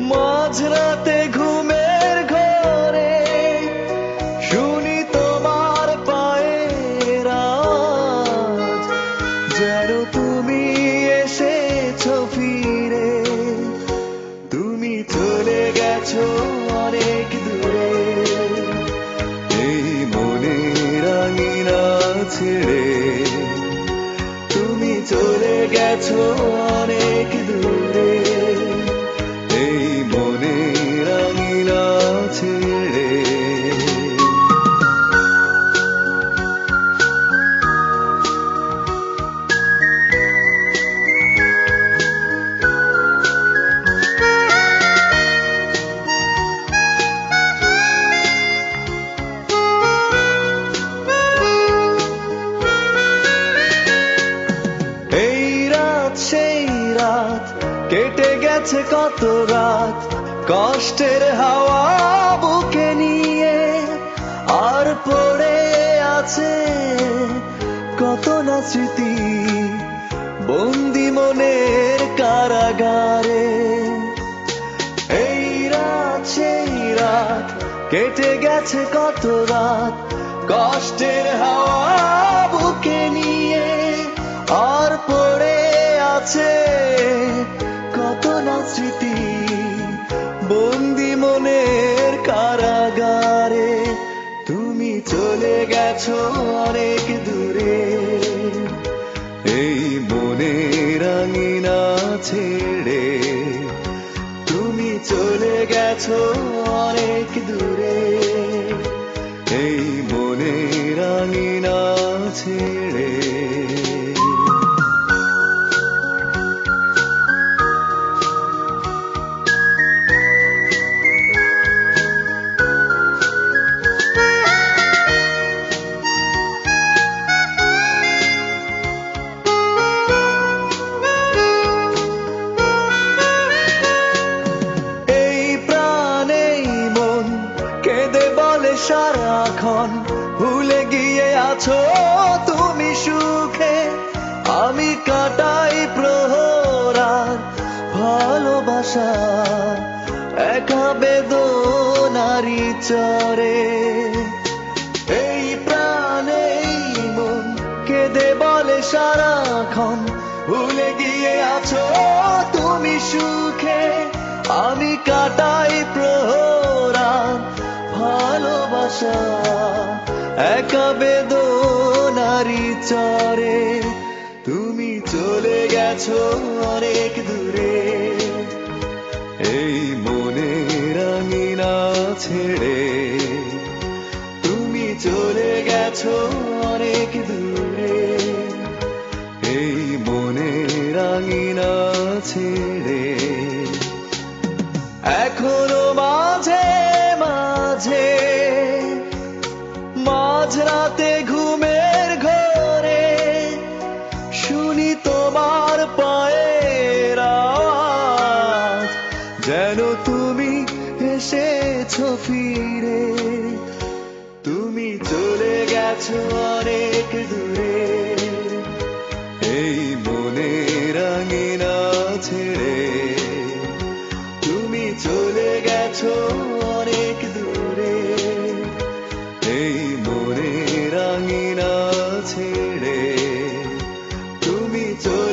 মাঝে মাঝরাতে ঘুমের ঘরে শুনি তোমার পায়ের আওয়াজ, যেন তুমি এসেছো ফিরে। তুমি চলে গেছো অনেক দূরে, এই মনের আঙিনা ছেড়ে। তুমি চলে গেছো অনেক দূরে, এই মনের আঙিনা ছেড়ে। এই রাত সেই রাত, কেটে গেছে কত রাত কষ্টের হাওয়া বুকে নিয়ে। আর পড়ে আছে কত না স্মৃতি বন্দি মনের কারাগারে। এই রাত সেই রাত, কেটে গেছে কত রাত কষ্টের হাওয়া বুকে নিয়ে। আর পড়ে আছে কত না স্মৃতি বন্দি মনের কারাগারে। তুমি চলে গেছো অনেক দূরে, এই মনের আঙিনা ছেড়ে। তুমি চলে গেছো অনেক দূরে, এই মনের আঙিনা ছেড়ে। সারাক্ষণ ভুলে গিয়ে আছো তুমি সুখে, আমি কাটাই প্রহরার ভালোবাসা একা বেদনারি চরে। এই প্রাণে মন কেঁদে বলে সারাক্ষণ ভুলে গিয়ে আছো তুমি সুখে, আমি কাটাই প্রহরার ভালোবাসা একা বেদনারি চরে। তুমি চলে গেছো অনেক দূরে, এই মনের আঙিনা ছেড়ে। তুমি চলে গেছো অনেক দূরে, এই মনের আঙিনা ছেড়ে। এখনো মাঝে মাঝে মাঝরাতে ঘুমের ঘরে শুনি তোমার পায়ের আওয়াজ, যেন তুমি এসেছো ফিরে। তুমি চলে গেছো অনেক দূরে, এই মনের আঙিনা ছেড়ে। তুমি চলে গেছো অনেক দূরে, এই মনের আঙিনা ছেড়ে। তুমি চলে